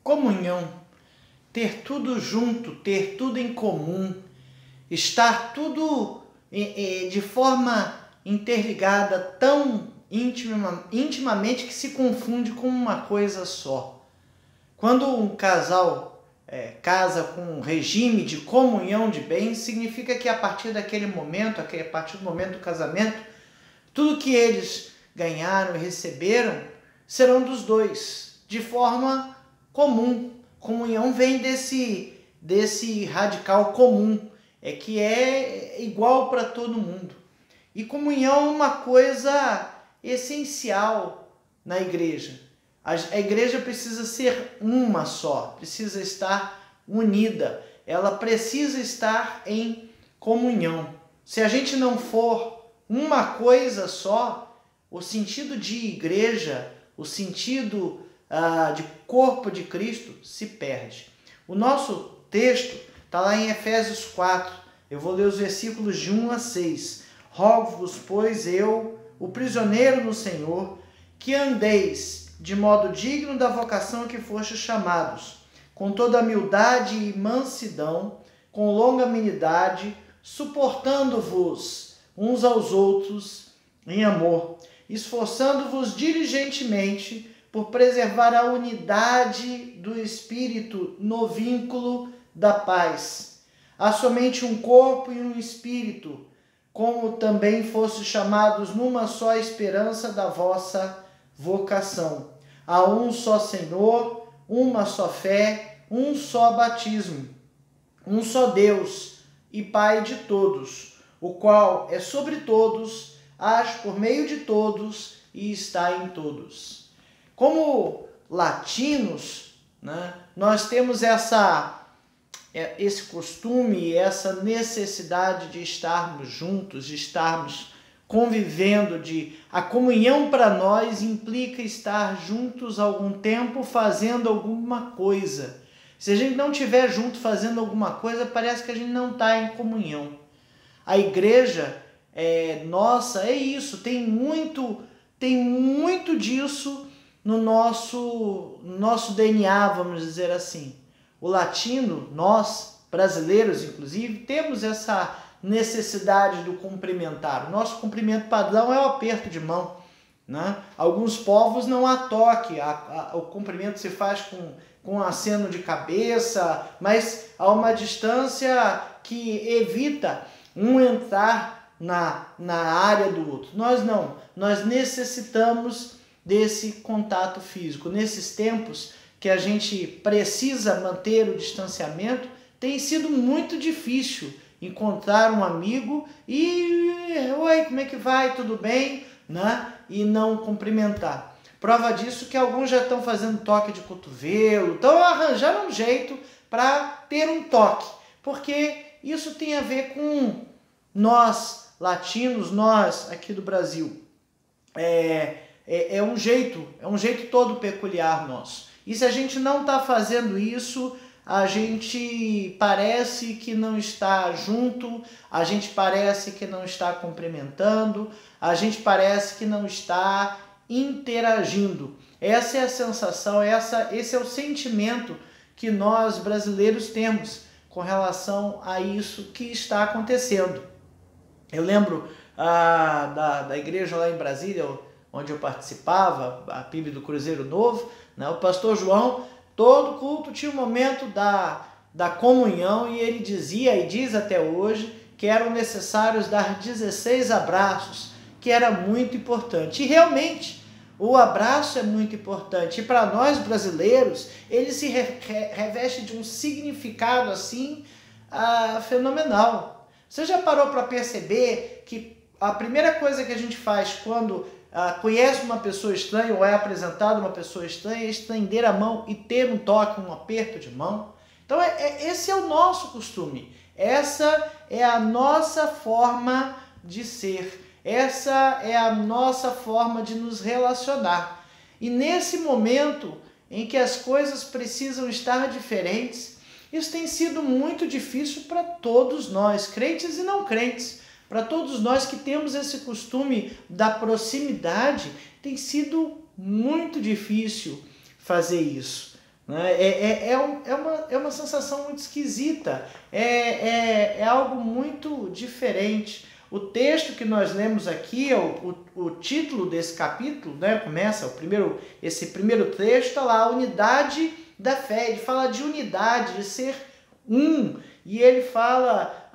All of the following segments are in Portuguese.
Comunhão, ter tudo junto, ter tudo em comum, estar tudo de forma interligada, tão intimamente que se confunde com uma coisa só. Quando um casal casa com um regime de comunhão de bens, significa que a partir daquele momento, a partir do momento do casamento, tudo que eles ganharam e receberam serão dos dois, de forma comum. Comunhão vem desse radical comum, que é igual para todo mundo. E comunhão é uma coisa essencial na igreja. A igreja precisa ser uma só, precisa estar unida, ela precisa estar em comunhão. Se a gente não for uma coisa só, o sentido de igreja, o sentido de corpo de Cristo se perde. O nosso texto está lá em Efésios 4, eu vou ler os versículos de 1 a 6. Rogo-vos, pois eu, o prisioneiro no Senhor, que andeis de modo digno da vocação que fostes chamados, com toda humildade e mansidão, com longanimidade, suportando-vos uns aos outros em amor, esforçando-vos diligentemente por preservar a unidade do Espírito no vínculo da paz. Há somente um corpo e um Espírito, como também fostes chamados numa só esperança da vossa vocação. Há um só Senhor, uma só fé, um só batismo, um só Deus e Pai de todos, o qual é sobre todos, age por meio de todos e está em todos. Como latinos, nós temos esse costume, essa necessidade de estarmos juntos, de estarmos convivendo, a comunhão para nós implica estar juntos algum tempo fazendo alguma coisa. Se a gente não estiver junto fazendo alguma coisa, parece que a gente não está em comunhão. A igreja nossa é isso, tem muito disso no nosso DNA, vamos dizer assim. O latino, nós, brasileiros inclusive, temos essa necessidade do cumprimentar. O nosso cumprimento padrão é o aperto de mão, Alguns povos não há toque, o cumprimento se faz com aceno de cabeça, mas há uma distância que evita um entrar na área do outro. Nós não, nós necessitamos desse contato físico. Nesses tempos que a gente precisa manter o distanciamento, tem sido muito difícil encontrar um amigo e oi, como é que vai? Tudo bem? E não cumprimentar. Prova disso que alguns já estão fazendo toque de cotovelo, estão arranjando um jeito para ter um toque, porque isso tem a ver com nós latinos, nós aqui do Brasil. É um jeito todo peculiar nosso. E se a gente não está fazendo isso, a gente parece que não está junto, a gente parece que não está cumprimentando, a gente parece que não está interagindo. Essa é a sensação, esse é o sentimento que nós brasileiros temos com relação a isso que está acontecendo. Eu lembro da igreja lá em Brasília, onde eu participava, a PIB do Cruzeiro Novo, o pastor João, todo culto tinha um momento da comunhão e ele dizia, e diz até hoje, que eram necessários dar 16 abraços, que era muito importante. E realmente, o abraço é muito importante. E para nós brasileiros, ele se reveste de um significado assim fenomenal. Você já parou para perceber que a primeira coisa que a gente faz quando conhece uma pessoa estranha ou é apresentado uma pessoa estranha é estender a mão e ter um toque, um aperto de mão? Então esse é o nosso costume, essa é a nossa forma de ser, essa é a nossa forma de nos relacionar. E nesse momento em que as coisas precisam estar diferentes, isso tem sido muito difícil para todos nós, crentes e não crentes. Para todos nós que temos esse costume da proximidade, tem sido muito difícil fazer isso. né? É uma sensação muito esquisita, é algo muito diferente. O texto que nós lemos aqui, o título desse capítulo, né, começa, esse primeiro trecho está lá, a unidade da fé. Ele fala de unidade, de ser um, e ele fala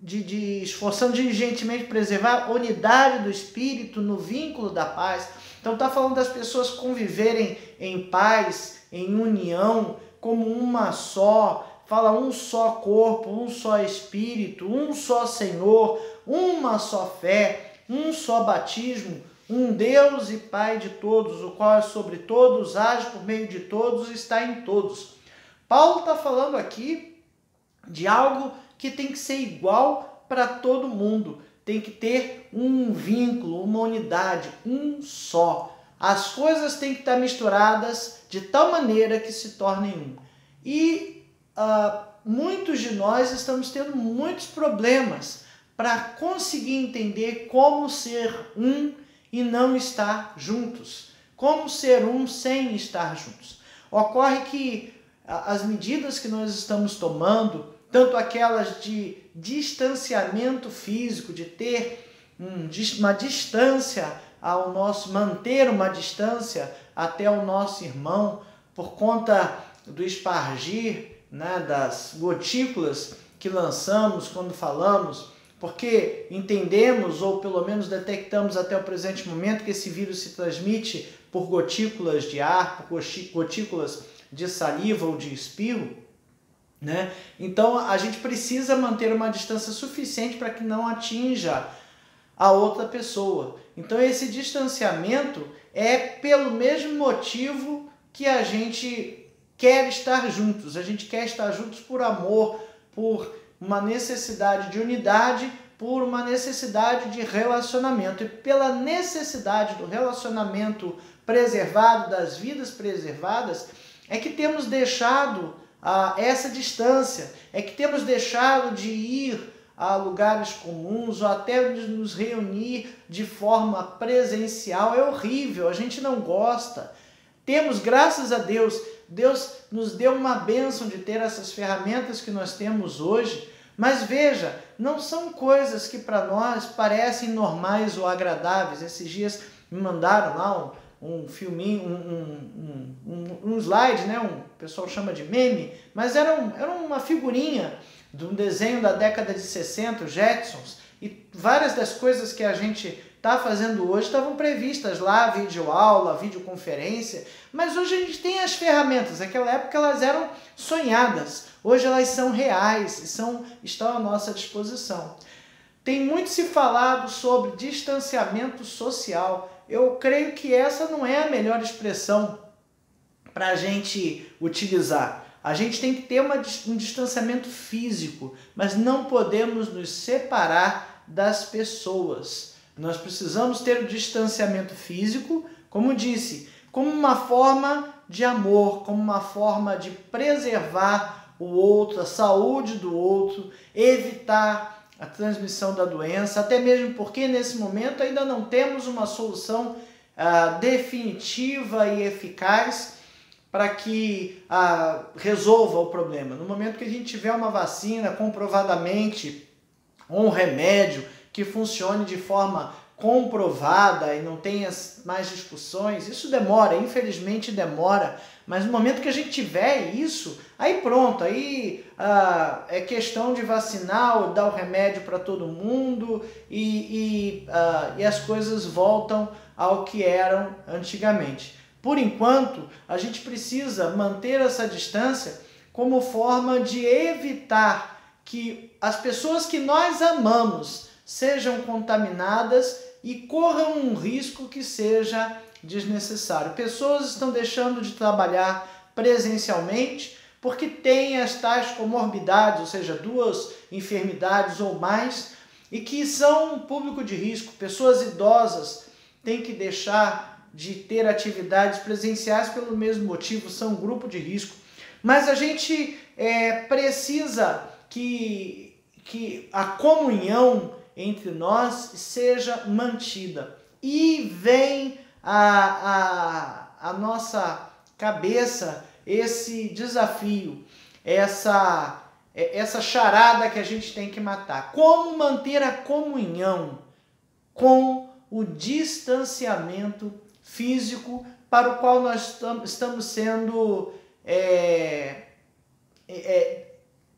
de esforçando diligentemente preservar a unidade do Espírito no vínculo da paz. Então está falando das pessoas conviverem em paz, em união, como uma só, fala um só corpo, um só Espírito, um só Senhor, uma só fé, um só batismo, um Deus e Pai de todos, o qual é sobre todos, age por meio de todos e está em todos. Paulo está falando aqui de algo que tem que ser igual para todo mundo. Tem que ter um vínculo, uma unidade, um só. As coisas têm que estar misturadas de tal maneira que se tornem um. E muitos de nós estamos tendo muitos problemas para conseguir entender como ser um e não estar juntos. Como ser um sem estar juntos. Ocorre que as medidas que nós estamos tomando, tanto aquelas de distanciamento físico, de ter uma distância ao nosso, manter uma distância até o nosso irmão, por conta do espargir, né, das gotículas que lançamos quando falamos, porque entendemos, ou pelo menos detectamos até o presente momento, que esse vírus se transmite por gotículas de ar, por gotículas de saliva ou de espirro, né? Então a gente precisa manter uma distância suficiente para que não atinja a outra pessoa. Então esse distanciamento é pelo mesmo motivo que a gente quer estar juntos. A gente quer estar juntos por amor, por uma necessidade de unidade, por uma necessidade de relacionamento. E pela necessidade do relacionamento preservado, das vidas preservadas, é que temos deixado essa distância, é que temos deixado de ir a lugares comuns ou até de nos reunir de forma presencial. É horrível, a gente não gosta. Temos, graças a Deus, Deus nos deu uma bênção de ter essas ferramentas que nós temos hoje, mas veja, não são coisas que para nós parecem normais ou agradáveis. Esses dias me mandaram lá um filminho, um slide, né? O pessoal chama de meme, mas era uma figurinha de um desenho da década de 60, os Jetsons, e várias das coisas que a gente está fazendo hoje estavam previstas lá, videoaula, videoconferência, mas hoje a gente tem as ferramentas. Naquela época elas eram sonhadas, hoje elas são reais e estão à nossa disposição. Tem muito se falado sobre distanciamento social. Eu creio que essa não é a melhor expressão para a gente utilizar. A gente tem que ter um distanciamento físico, mas não podemos nos separar das pessoas. Nós precisamos ter o distanciamento físico, como disse, como uma forma de amor, como uma forma de preservar o outro, a saúde do outro, evitar a transmissão da doença, até mesmo porque nesse momento ainda não temos uma solução definitiva e eficaz para que resolva o problema. No momento que a gente tiver uma vacina comprovadamente, ou um remédio que funcione de forma comprovada e não tenha mais discussões, isso demora, infelizmente demora, mas no momento que a gente tiver isso, aí pronto, aí é questão de vacinar ou dar o remédio para todo mundo e as coisas voltam ao que eram antigamente. Por enquanto, a gente precisa manter essa distância como forma de evitar que as pessoas que nós amamos sejam contaminadas e corram um risco que seja desnecessário. Pessoas estão deixando de trabalhar presencialmente porque têm as tais comorbidades, ou seja, 2 enfermidades ou mais, e que são um público de risco. Pessoas idosas têm que deixar de ter atividades presenciais pelo mesmo motivo, são um grupo de risco. Mas a gente precisa que a comunhão entre nós seja mantida. E vem a nossa cabeça esse desafio, essa charada que a gente tem que matar. Como manter a comunhão com o distanciamento físico para o qual nós estamos sendo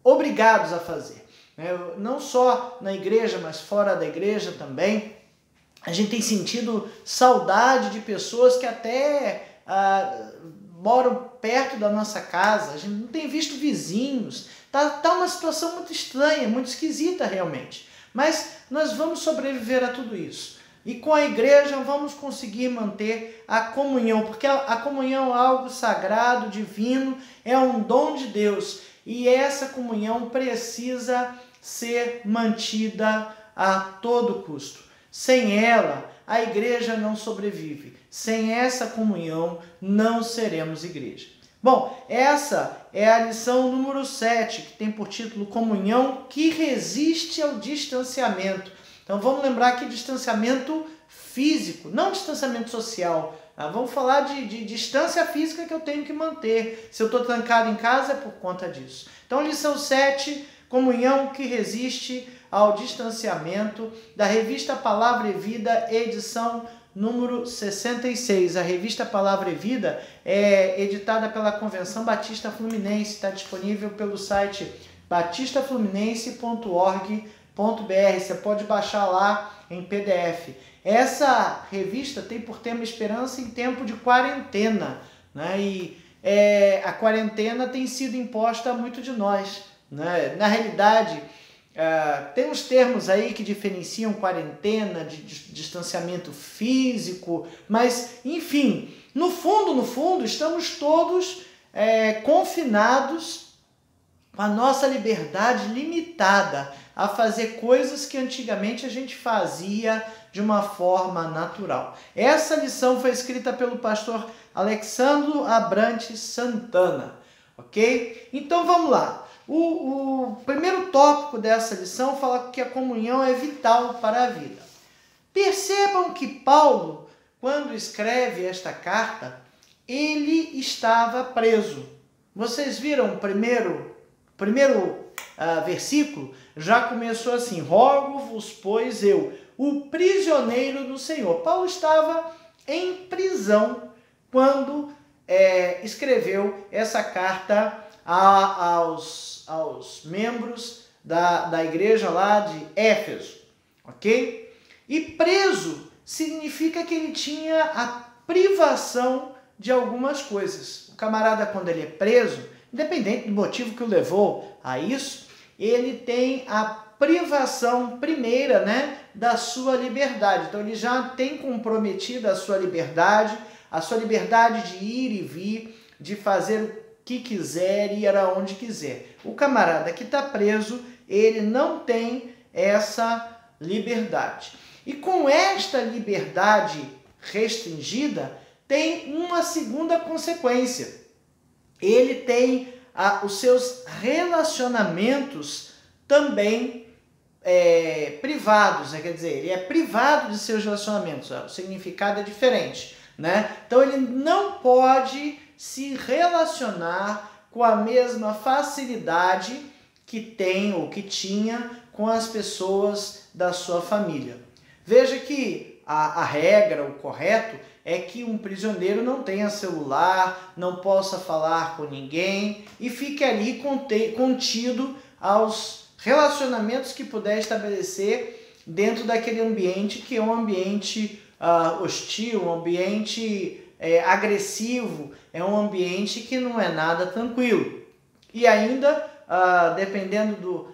obrigados a fazer. Não só na igreja, mas fora da igreja também. A gente tem sentido saudade de pessoas que até moram perto da nossa casa. A gente não tem visto vizinhos. Tá uma situação muito estranha, muito esquisita realmente. Mas nós vamos sobreviver a tudo isso. E com a igreja vamos conseguir manter a comunhão, porque a comunhão é algo sagrado, divino, é um dom de Deus. E essa comunhão precisa ser mantida a todo custo. Sem ela, a igreja não sobrevive. Sem essa comunhão, não seremos igreja. Bom, essa é a lição número 7, que tem por título Comunhão que resiste ao distanciamento. Então vamos lembrar aqui distanciamento físico, não distanciamento social. Vamos falar de distância física que eu tenho que manter. Se eu estou trancado em casa é por conta disso. Então lição 7, comunhão que resiste ao distanciamento, da revista Palavra e Vida, edição número 66. A revista Palavra e Vida é editada pela Convenção Batista Fluminense, está disponível pelo site batistafluminense.org.br. Você pode baixar lá em PDF. Essa revista tem por tema Esperança em Tempo de Quarentena, né? E a quarentena tem sido imposta a muito de nós, né? Na realidade, tem uns termos aí que diferenciam quarentena de distanciamento físico, mas, enfim, no fundo, estamos todos confinados com a nossa liberdade limitada a fazer coisas que antigamente a gente fazia de uma forma natural. Essa lição foi escrita pelo pastor Alexandro Abrantes Santana, ok? Então vamos lá. O primeiro tópico dessa lição fala que a comunhão é vital para a vida. Percebam que Paulo, quando escreve esta carta, ele estava preso. Vocês viram o primeiro versículo? Já começou assim: rogo-vos, pois eu, o prisioneiro do Senhor. Paulo estava em prisão quando escreveu essa carta aos membros da igreja lá de Éfeso, ok? E preso significa que ele tinha a privação de algumas coisas. O camarada, quando ele é preso, independente do motivo que o levou a isso, ele tem a privação primeira, né, da sua liberdade. Então ele já tem comprometido a sua liberdade de ir e vir, de fazer o que quiser e ir aonde quiser. O camarada que está preso, ele não tem essa liberdade. E com esta liberdade restringida, tem uma segunda consequência. Ele tem os seus relacionamentos também privados, né? Quer dizer, ele é privado de seus relacionamentos, o significado é diferente, né? Então ele não pode se relacionar com a mesma facilidade que tem ou que tinha com as pessoas da sua família. Veja que a regra, o correto, é que um prisioneiro não tenha celular, não possa falar com ninguém e fique ali contido aos relacionamentos que puder estabelecer dentro daquele ambiente que é um ambiente hostil, um ambiente agressivo, é um ambiente que não é nada tranquilo. E ainda, dependendo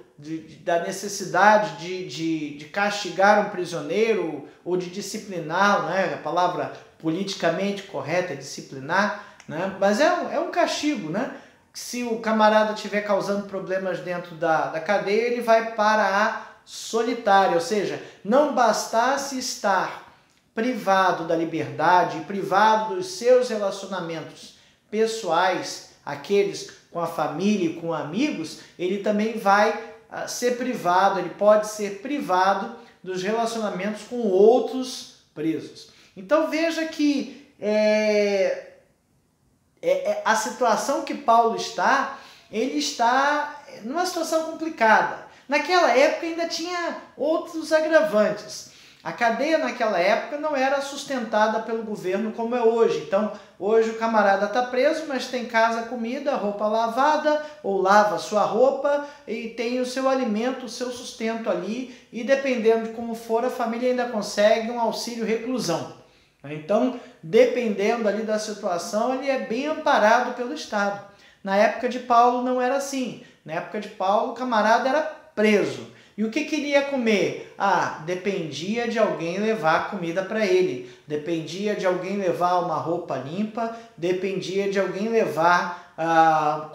da necessidade de castigar um prisioneiro ou de disciplinar, né? A palavra politicamente correta é disciplinar, né? Mas é um castigo, né? Se o camarada estiver causando problemas dentro da cadeia, ele vai para a solitária, ou seja, não bastasse estar privado da liberdade, privado dos seus relacionamentos pessoais, aqueles com a família e com amigos, ele também vai ser privado, ele pode ser privado dos relacionamentos com outros presos. Então veja que a situação que Paulo está, ele está numa situação complicada. Naquela época ainda tinha outros agravantes. A cadeia naquela época não era sustentada pelo governo como é hoje. Então, hoje o camarada está preso, mas tem casa, comida, roupa lavada, ou lava sua roupa e tem o seu alimento, o seu sustento ali. E dependendo de como for, a família ainda consegue um auxílio reclusão. Então, dependendo ali da situação, ele é bem amparado pelo Estado. Na época de Paulo não era assim. Na época de Paulo, o camarada era preso. E o que queria comer? Dependia de alguém levar comida para ele, dependia de alguém levar uma roupa limpa, dependia de alguém levar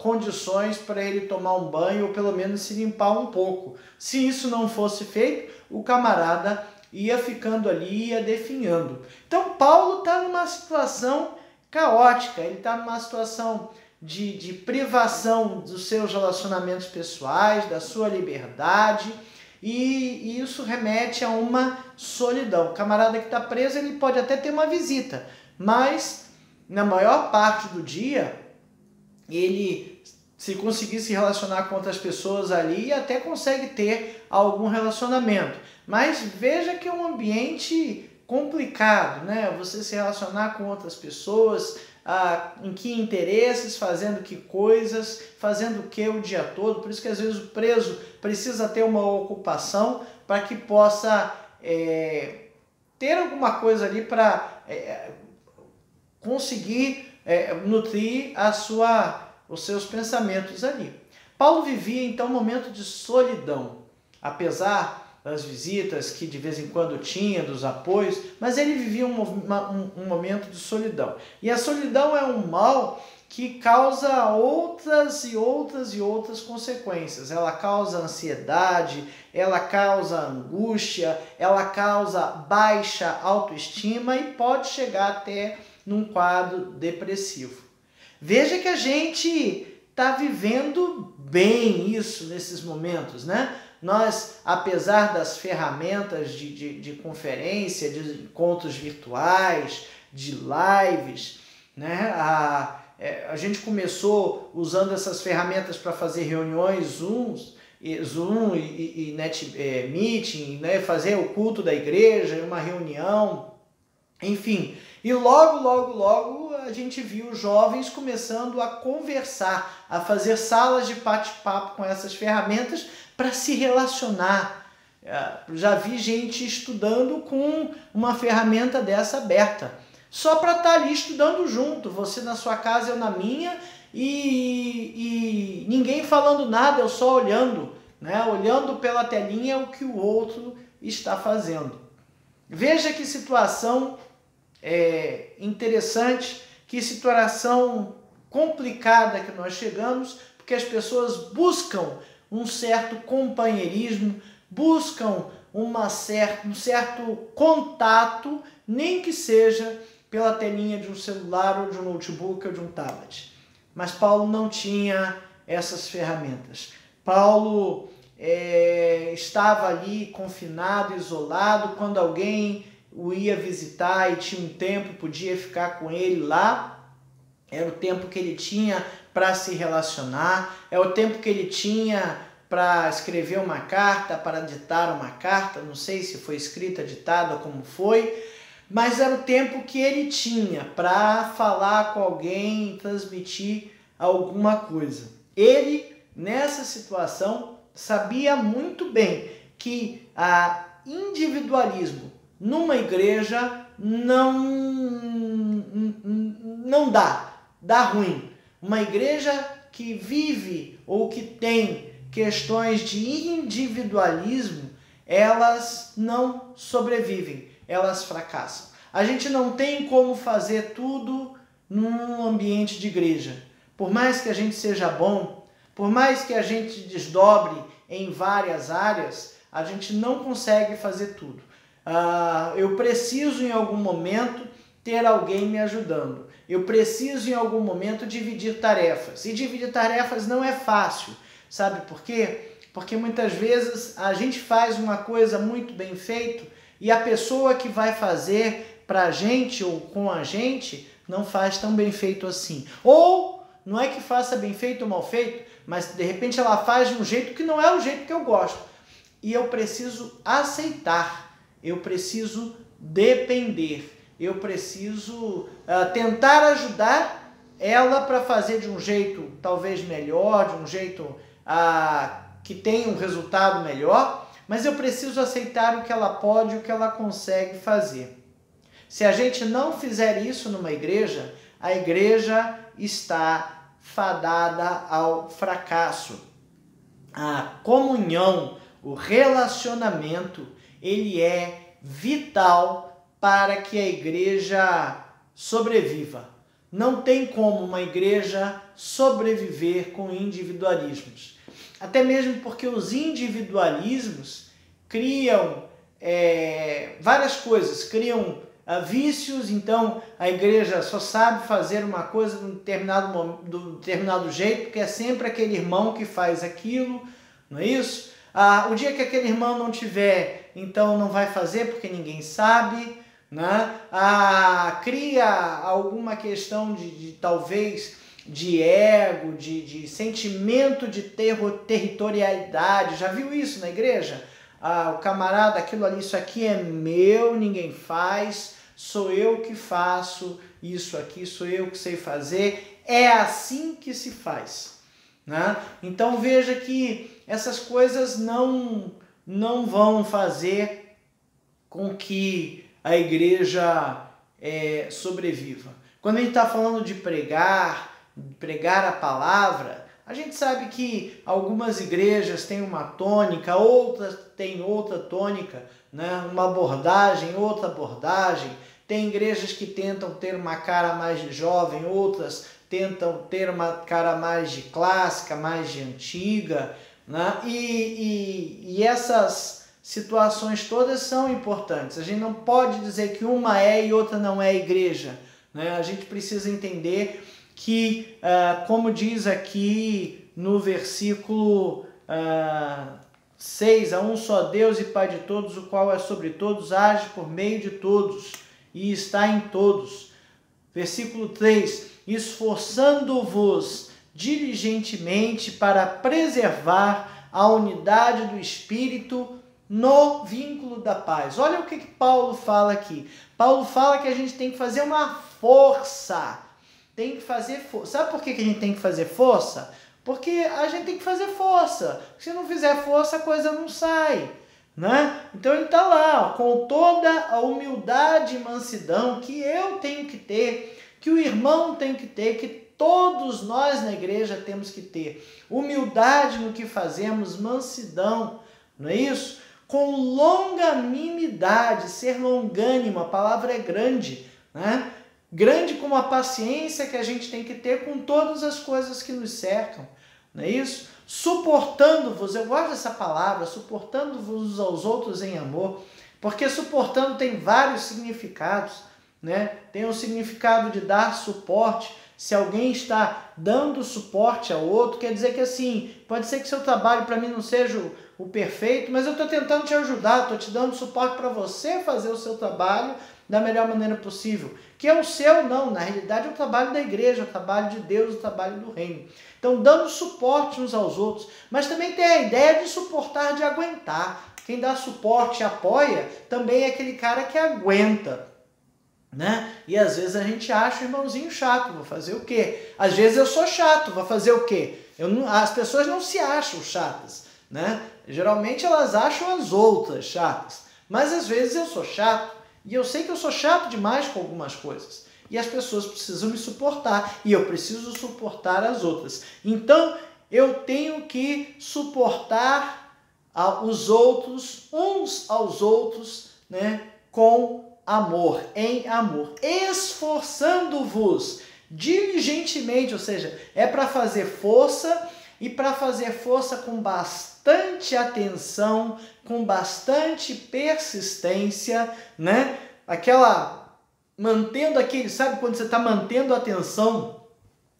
condições para ele tomar um banho ou pelo menos se limpar um pouco. Se isso não fosse feito, o camarada ia ficando ali, ia definhando. Então Paulo está numa situação caótica, ele está numa situação de privação dos seus relacionamentos pessoais, da sua liberdade, e isso remete a uma solidão. O camarada que está preso, ele pode até ter uma visita, mas na maior parte do dia, ele, se conseguir se relacionar com outras pessoas ali, até consegue ter algum relacionamento. Mas veja que é um ambiente complicado, né? Você se relacionar com outras pessoas, em que interesses, fazendo que coisas, fazendo o que o dia todo. Por isso que às vezes o preso precisa ter uma ocupação para que possa ter alguma coisa ali para conseguir nutrir os seus pensamentos ali. Paulo vivia então um momento de solidão, apesar das visitas que de vez em quando tinha, dos apoios, mas ele vivia um momento de solidão. E a solidão é um mal que causa outras e outras e outras consequências. Ela causa ansiedade, ela causa angústia, ela causa baixa autoestima e pode chegar até num quadro depressivo. Veja que a gente está vivendo bem isso nesses momentos, né? Nós, apesar das ferramentas de conferência, de encontros virtuais, de lives, né? A gente começou usando essas ferramentas para fazer reuniões Zoom e Meeting, né? Fazer o culto da igreja, uma reunião, enfim. E logo a gente viu jovens começando a conversar, a fazer salas de bate-papo com essas ferramentas para se relacionar. Já vi gente estudando com uma ferramenta dessa aberta, só para estar ali estudando junto, você na sua casa, eu na minha, e ninguém falando nada, eu só olhando, né? Olhando pela telinha o que o outro está fazendo. Veja que situação interessante, que situação complicada que nós chegamos, porque as pessoas buscam um certo companheirismo, buscam um certo contato, nem que seja pela telinha de um celular ou de um notebook ou de um tablet. Mas Paulo não tinha essas ferramentas. Paulo estava ali confinado, isolado, quando alguém o ia visitar e tinha um tempo, podia ficar com ele lá, era o tempo que ele tinha para se relacionar, é o tempo que ele tinha para escrever uma carta, para ditar uma carta, não sei se foi escrita, ditada, como foi, mas era o tempo que ele tinha para falar com alguém, transmitir alguma coisa. Ele, nessa situação, sabia muito bem que individualismo numa igreja não dá ruim. Uma igreja que vive ou que tem questões de individualismo, elas não sobrevivem, elas fracassam. A gente não tem como fazer tudo num ambiente de igreja. Por mais que a gente seja bom, por mais que a gente desdobre em várias áreas, a gente não consegue fazer tudo. Eu preciso em algum momento ter alguém me ajudando. Eu preciso em algum momento dividir tarefas. E dividir tarefas não é fácil. Sabe por quê? Porque muitas vezes a gente faz uma coisa muito bem feita e a pessoa que vai fazer pra gente ou com a gente não faz tão bem feito assim. Ou não é que faça bem feito ou mal feito, mas de repente ela faz de um jeito que não é o jeito que eu gosto. E eu preciso aceitar, eu preciso depender, eu preciso tentar ajudar ela para fazer de um jeito talvez melhor, de um jeito que tenha um resultado melhor, mas eu preciso aceitar o que ela pode, o que ela consegue fazer. Se a gente não fizer isso numa igreja, a igreja está fadada ao fracasso. A comunhão, o relacionamento, ele é vital para que a igreja sobreviva. Não tem como uma igreja sobreviver com individualismos. Até mesmo porque os individualismos criam várias coisas, criam vícios. Então a igreja só sabe fazer uma coisa de um determinado jeito, porque é sempre aquele irmão que faz aquilo, não é isso? O dia que aquele irmão não tiver, então não vai fazer porque ninguém sabe, né? Cria alguma questão talvez de ego, de sentimento de territorialidade. Já viu isso na igreja? O camarada, aquilo ali, isso aqui é meu, ninguém faz, sou eu que faço, isso aqui sou eu que sei fazer, é assim que se faz, né? Então veja que essas coisas não vão fazer com que a igreja sobreviva. Quando a gente está falando de pregar a palavra, a gente sabe que algumas igrejas têm uma tônica, outras têm outra tônica, né? Uma abordagem, outra abordagem. Tem igrejas que tentam ter uma cara mais de jovem, outras tentam ter uma cara mais de clássica, mais de antiga, né? E essas situações todas são importantes. A gente não pode dizer que uma é e outra não é igreja, né? A gente precisa entender que, como diz aqui no versículo 6, há um só Deus e Pai de todos, o qual é sobre todos, age por meio de todos e está em todos. Versículo 3, esforçando-vos diligentemente para preservar a unidade do Espírito no vínculo da paz. Olha o que Paulo fala aqui. Paulo fala que a gente tem que fazer uma força. Tem que fazer força. Sabe por que a gente tem que fazer força? Porque a gente tem que fazer força. Se não fizer força, a coisa não sai, né? Então ele está lá, ó, com toda a humildade e mansidão que eu tenho que ter, que o irmão tem que ter, que todos nós na igreja temos que ter. Humildade no que fazemos, mansidão, não é isso? Com longanimidade, ser longânimo, a palavra é grande, né? Grande como a paciência que a gente tem que ter com todas as coisas que nos cercam, não é isso? Suportando-vos, eu gosto dessa palavra, suportando-vos aos outros em amor, porque suportando tem vários significados, né? Tem o significado de dar suporte. Se alguém está dando suporte ao outro, quer dizer que assim, pode ser que seu trabalho para mim não seja o perfeito, mas eu estou tentando te ajudar, estou te dando suporte para você fazer o seu trabalho da melhor maneira possível. Que é o seu, não, na realidade é o trabalho da igreja, o trabalho de Deus, o trabalho do reino. Então, dando suporte uns aos outros, mas também tem a ideia de suportar, de aguentar. Quem dá suporte e apoia também é aquele cara que aguenta, né? E às vezes a gente acha o irmãozinho chato, vou fazer o quê? Às vezes eu sou chato, vou fazer o quê? As pessoas não se acham chatas, né? Geralmente elas acham as outras chatas, mas às vezes eu sou chato. E eu sei que eu sou chato demais com algumas coisas. E as pessoas precisam me suportar. E eu preciso suportar as outras. Então, eu tenho que suportar os outros, uns aos outros, né, com amor, em amor. Esforçando-vos diligentemente, ou seja, é para fazer força e para fazer força com bastante atenção, com bastante persistência, né? Mantendo aquele, sabe quando você está mantendo a atenção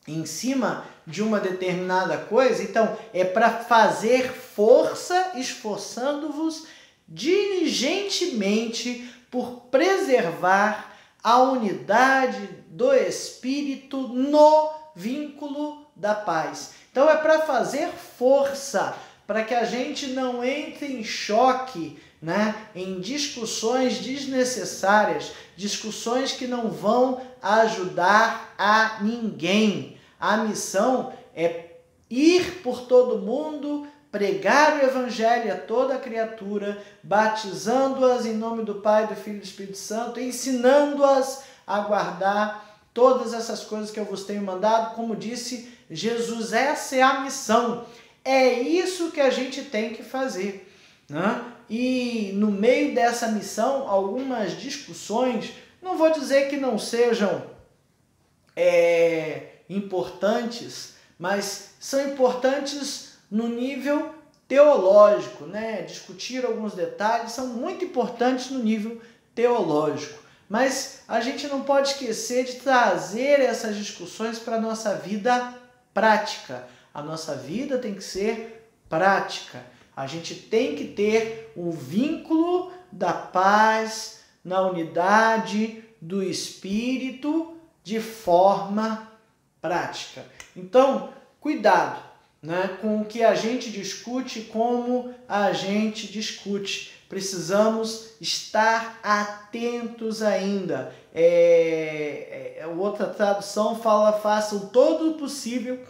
em cima de uma determinada coisa? Então, é para fazer força, esforçando-vos diligentemente por preservar a unidade do Espírito no vínculo da paz. Então é para fazer força, para que a gente não entre em choque, né, em discussões desnecessárias, discussões que não vão ajudar a ninguém. A missão é ir por todo mundo, pregar o Evangelho a toda criatura, batizando-as em nome do Pai, do Filho e do Espírito Santo, ensinando-as a guardar todas essas coisas que eu vos tenho mandado. Como disse Jesus, essa é a missão. É isso que a gente tem que fazer, né? E no meio dessa missão, algumas discussões, não vou dizer que não sejam importantes, mas são importantes no nível teológico, né? Discutir alguns detalhes são muito importantes no nível teológico. Mas a gente não pode esquecer de trazer essas discussões para a nossa vida prática. A nossa vida tem que ser prática. A gente tem que ter um vínculo da paz na unidade do Espírito de forma prática. Então, cuidado, né, com o que a gente discute, como a gente discute. Precisamos estar atentos ainda. Outra tradução fala: façam todo o possível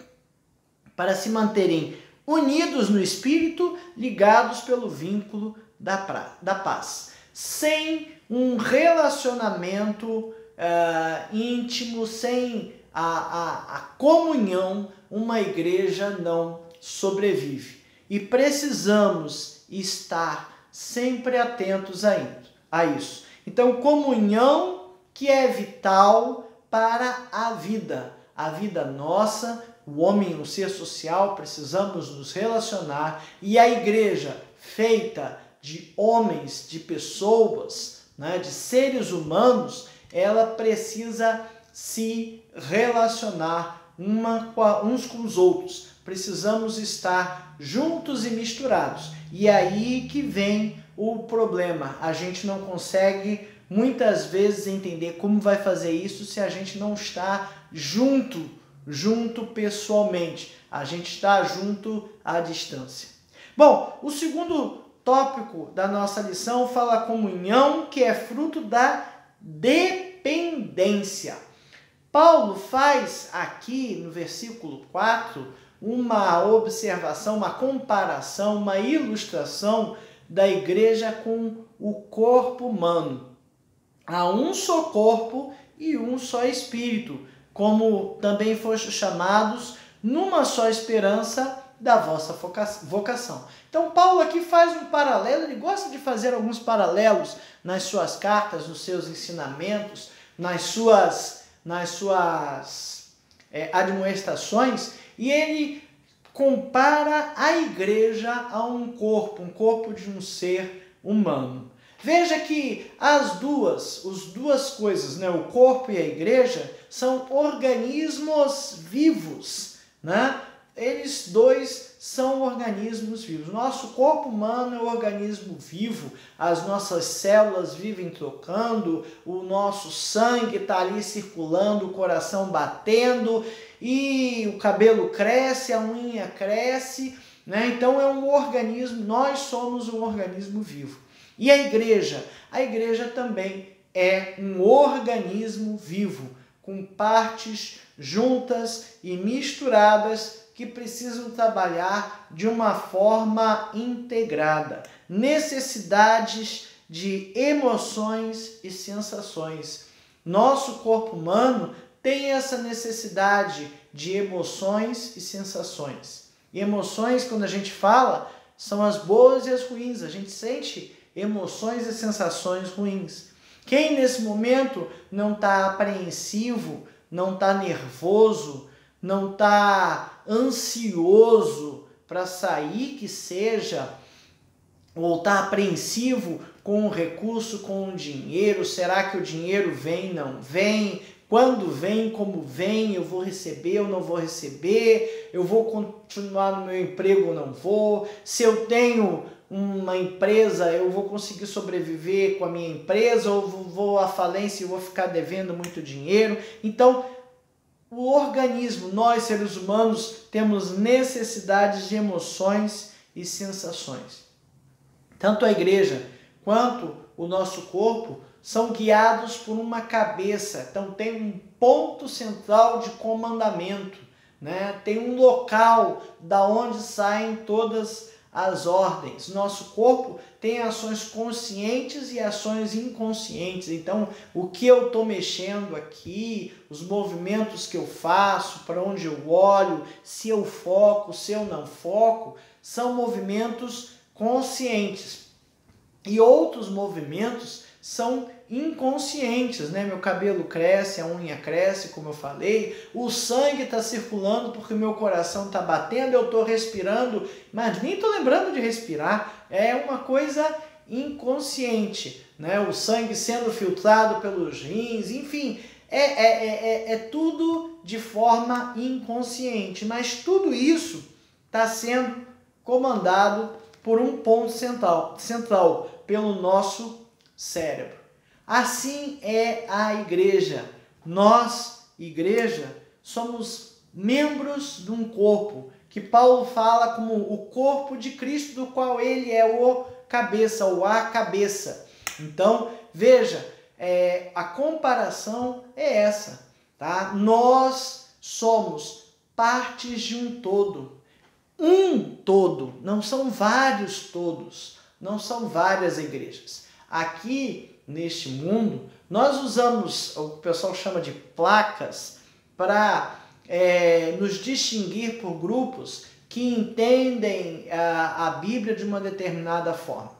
para se manterem unidos no Espírito, ligados pelo vínculo da paz. Sem um relacionamento íntimo, sem a comunhão, uma igreja não sobrevive. E precisamos estar sempre atentos a isso. Então, comunhão que é vital para a vida nossa. O homem, um ser social, precisamos nos relacionar, e a igreja, feita de homens, de pessoas, né, de seres humanos, ela precisa se relacionar uns com os outros. Precisamos estar juntos e misturados. E é aí que vem o problema. A gente não consegue muitas vezes entender como vai fazer isso se a gente não está junto pessoalmente. A gente está junto à distância. Bom, o segundo tópico da nossa lição fala a comunhão, que é fruto da dependência. Paulo faz aqui no versículo 4 uma observação, uma comparação, uma ilustração da igreja com o corpo humano. Há um só corpo e um só espírito, como também fostes chamados numa só esperança da vossa vocação. Então Paulo aqui faz um paralelo, ele gosta de fazer alguns paralelos nas suas cartas, nos seus ensinamentos, nas suas admoestações, e ele compara a igreja a um corpo de um ser humano. Veja que as duas coisas, né, o corpo e a igreja, são organismos vivos, né? Eles dois são organismos vivos. Nosso corpo humano é um organismo vivo, as nossas células vivem trocando, o nosso sangue está ali circulando, o coração batendo, e o cabelo cresce, a unha cresce, né? Então é um organismo, nós somos um organismo vivo. E a igreja também é um organismo vivo, com partes juntas e misturadas que precisam trabalhar de uma forma integrada. Necessidades de emoções e sensações. Nosso corpo humano tem essa necessidade de emoções e sensações. E emoções, quando a gente fala, são as boas e as ruins. A gente sente emoções e sensações ruins. Quem nesse momento não está apreensivo, não está nervoso, não está ansioso para sair que seja, ou está apreensivo com o recurso, com o dinheiro? Será que o dinheiro vem, não vem? Quando vem, como vem? Eu vou receber ou não vou receber? Eu vou continuar no meu emprego ou não vou? Se eu tenho uma empresa, eu vou conseguir sobreviver com a minha empresa, ou vou à falência e vou ficar devendo muito dinheiro. Então, o organismo, nós seres humanos, temos necessidades de emoções e sensações. Tanto a igreja quanto o nosso corpo são guiados por uma cabeça, então tem um ponto central de comandamento, né? Tem um local da onde saem todas as ordens. Nosso corpo tem ações conscientes e ações inconscientes. Então, o que eu estou mexendo aqui, os movimentos que eu faço, para onde eu olho, se eu foco, se eu não foco, são movimentos conscientes. E outros movimentos são inconscientes, né? Meu cabelo cresce, a unha cresce, como eu falei, o sangue está circulando porque meu coração está batendo, eu estou respirando, mas nem estou lembrando de respirar, é uma coisa inconsciente, né? O sangue sendo filtrado pelos rins, enfim, é tudo de forma inconsciente, mas tudo isso está sendo comandado por um ponto central pelo nosso cérebro. Assim é a igreja. Nós, igreja, somos membros de um corpo que Paulo fala como o corpo de Cristo, do qual ele é o cabeça, ou a cabeça. Então, veja, a comparação é essa, tá? Nós somos partes de um todo. Um todo, não são vários todos, não são várias igrejas. Aqui, neste mundo, nós usamos, o pessoal chama de placas, para nos distinguir por grupos que entendem a Bíblia de uma determinada forma.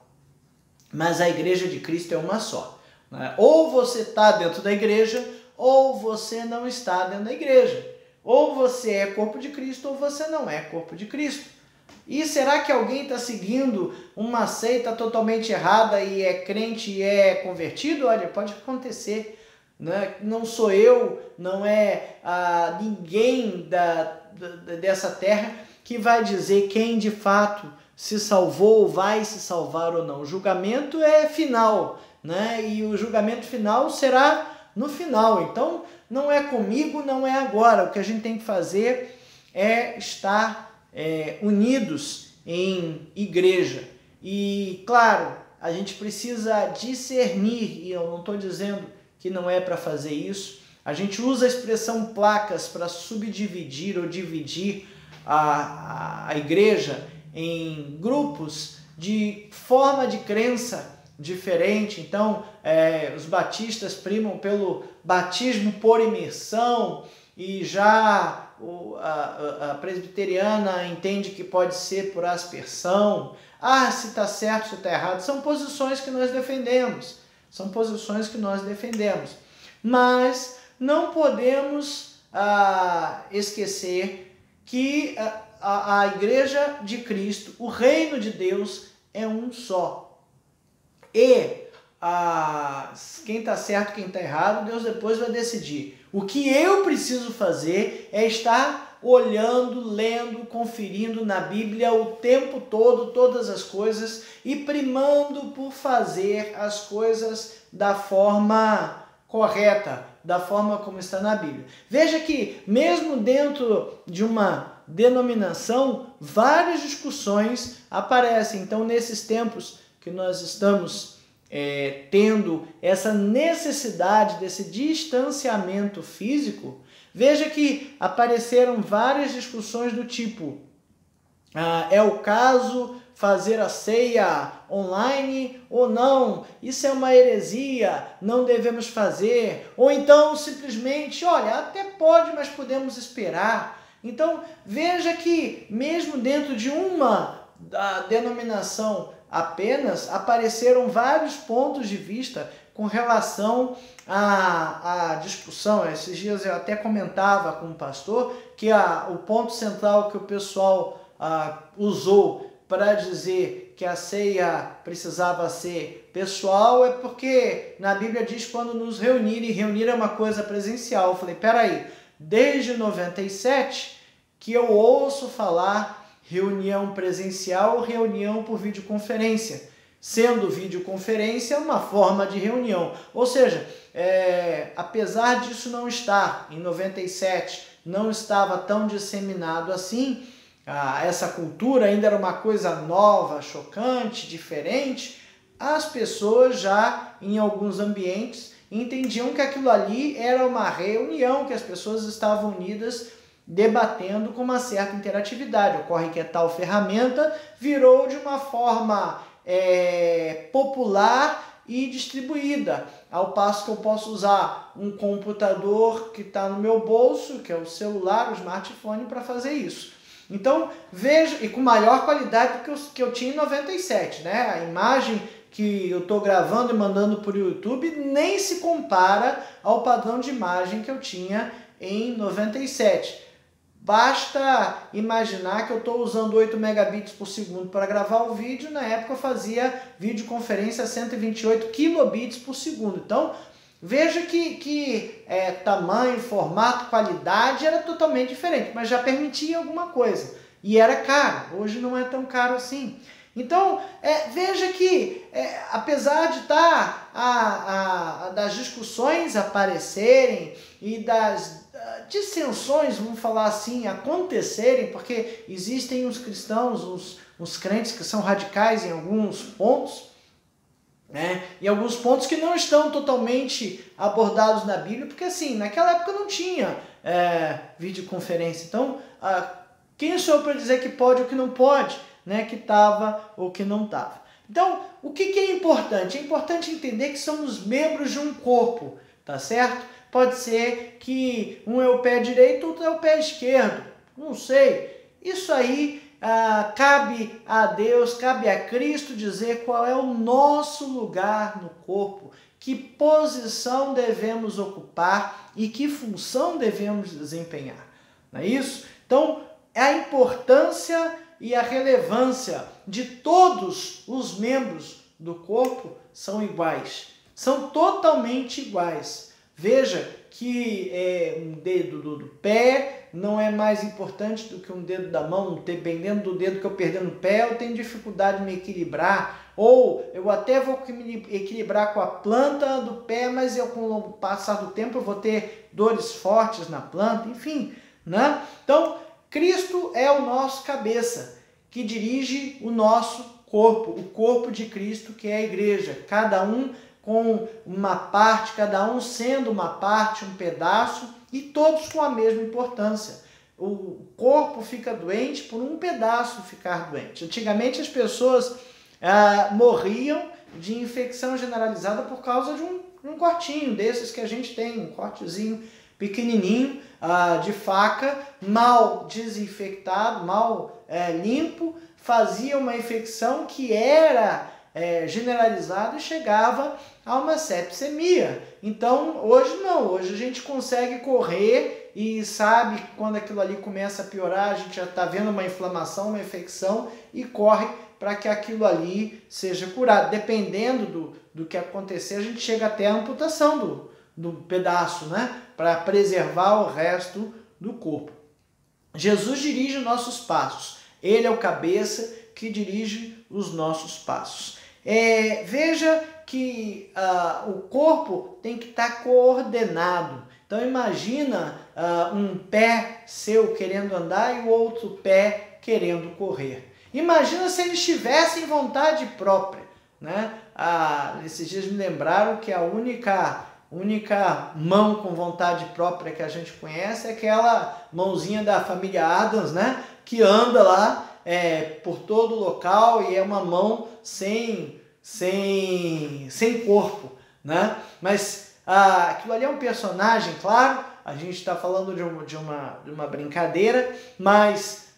Mas a igreja de Cristo é uma só, né? Ou você está dentro da igreja, ou você não está dentro da igreja. Ou você é corpo de Cristo, ou você não é corpo de Cristo. E será que alguém está seguindo uma seita totalmente errada e é crente e é convertido? Olha, pode acontecer, né? Não sou eu, não é ninguém dessa terra que vai dizer quem de fato se salvou, vai se salvar ou não. O julgamento é final, né? E o julgamento final será no final. Então, não é comigo, não é agora. O que a gente tem que fazer é estar unidos em igreja. E, claro, a gente precisa discernir, e eu não estou dizendo que não é para fazer isso. A gente usa a expressão placas para subdividir ou dividir a igreja em grupos de forma de crença diferente. Então, os batistas primam pelo batismo por imersão, e já a presbiteriana entende que pode ser por aspersão. Se está certo, se está errado. São posições que nós defendemos. Mas não podemos esquecer que a igreja de Cristo, o reino de Deus, é um só. E quem está certo, quem está errado, Deus depois vai decidir. O que eu preciso fazer é estar olhando, lendo, conferindo na Bíblia o tempo todo, todas as coisas, e primando por fazer as coisas da forma correta, da forma como está na Bíblia. Veja que, mesmo dentro de uma denominação, várias discussões aparecem. Então, nesses tempos que nós estamos tendo essa necessidade desse distanciamento físico, veja que apareceram várias discussões do tipo: é o caso fazer a ceia online ou não? Isso é uma heresia, não devemos fazer. Ou então, simplesmente, olha, até pode, mas podemos esperar. Então, veja que mesmo dentro de uma denominação apenas, apareceram vários pontos de vista com relação à discussão. Esses dias eu até comentava com o pastor que o ponto central que o pessoal usou para dizer que a ceia precisava ser pessoal é porque na Bíblia diz quando nos reunir, e reunir é uma coisa presencial. Eu falei, peraí, desde 97 que eu ouço falar reunião presencial ou reunião por videoconferência, sendo videoconferência uma forma de reunião. Ou seja, apesar disso não estar, em 97, não estava tão disseminado assim, essa cultura ainda era uma coisa nova, chocante, diferente, as pessoas já, em alguns ambientes, entendiam que aquilo ali era uma reunião, que as pessoas estavam unidas debatendo com uma certa interatividade. Ocorre que a tal ferramenta virou de uma forma popular e distribuída, ao passo que eu posso usar um computador que está no meu bolso, que é o celular, o smartphone, para fazer isso. Então, veja, e com maior qualidade do que eu tinha em 97, né? A imagem que eu estou gravando e mandando por YouTube nem se compara ao padrão de imagem que eu tinha em 97. Basta imaginar que eu estou usando 8 megabits por segundo para gravar o vídeo. Na época eu fazia videoconferência a 128 kilobits por segundo. Então, veja que tamanho, formato, qualidade era totalmente diferente, mas já permitia alguma coisa. E era caro, hoje não é tão caro assim. Então, veja que, apesar de das discussões aparecerem e das dissensões, vamos falar assim, acontecerem, porque existem os cristãos, uns crentes que são radicais em alguns pontos, né? E alguns pontos que não estão totalmente abordados na Bíblia, porque assim, naquela época não tinha videoconferência. Então, quem sou eu para dizer que pode ou que não pode, né? Que estava ou que não estava. Então, o que é importante? É importante entender que somos membros de um corpo, tá certo? Pode ser que um é o pé direito, outro é o pé esquerdo. Não sei. Isso aí cabe a Deus, cabe a Cristo dizer qual é o nosso lugar no corpo, que posição devemos ocupar e que função devemos desempenhar. Não é isso? Então, a importância e a relevância de todos os membros do corpo são iguais. São totalmente iguais. Veja que um dedo do pé não é mais importante do que um dedo da mão. Dependendo do dedo que eu perder no pé, eu tenho dificuldade de me equilibrar. Ou eu até vou me equilibrar com a planta do pé, mas com o passar do tempo eu vou ter dores fortes na planta, enfim, né? Então, Cristo é o nosso cabeça, que dirige o nosso corpo, o corpo de Cristo, que é a igreja. Cada um com uma parte, cada um sendo uma parte, um pedaço, e todos com a mesma importância. O corpo fica doente por um pedaço ficar doente. Antigamente as pessoas morriam de infecção generalizada por causa de um cortinho desses que a gente tem, um cortezinho pequenininho de faca, mal desinfectado, mal limpo, fazia uma infecção que era generalizada e chegava a uma sepsemia. Então, hoje não. Hoje a gente consegue correr e sabe que quando aquilo ali começa a piorar, a gente já está vendo uma inflamação, uma infecção e corre para que aquilo ali seja curado. Dependendo do que acontecer, a gente chega até a amputação do pedaço, né? Para preservar o resto do corpo. Jesus dirige nossos passos. Ele é o cabeça que dirige os nossos passos. Veja que o corpo tem que estar coordenado. Então imagina um pé seu querendo andar e o outro pé querendo correr. Imagina se eles tivessem vontade própria, né? Esses dias me lembraram que a única mão com vontade própria que a gente conhece é aquela mãozinha da família Addams, né? Que anda lá por todo o local e é uma mão sem corpo, né? Mas aquilo ali é um personagem, claro, a gente está falando de uma brincadeira, mas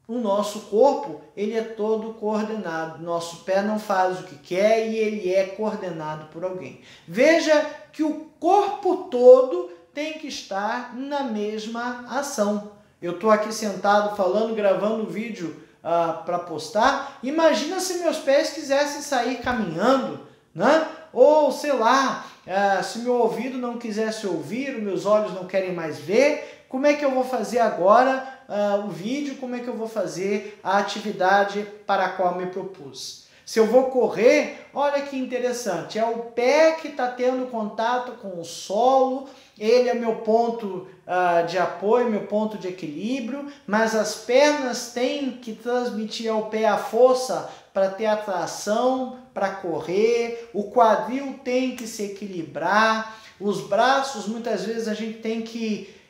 o nosso corpo, ele é todo coordenado. Nosso pé não faz o que quer e ele é coordenado por alguém. Veja que o corpo todo tem que estar na mesma ação. Eu estou aqui sentado falando, gravando o vídeo para postar. Imagina se meus pés quisessem sair caminhando, né? Ou sei lá, se meu ouvido não quisesse ouvir, os meus olhos não querem mais ver. como é que eu vou fazer agora o vídeo, como é que eu vou fazer a atividade para a qual me propus. Se eu vou correr, olha que interessante, é o pé que está tendo contato com o solo, ele é meu ponto de apoio, meu ponto de equilíbrio, mas as pernas têm que transmitir ao pé a força para ter a tração, para correr, o quadril tem que se equilibrar, os braços muitas vezes a gente tem que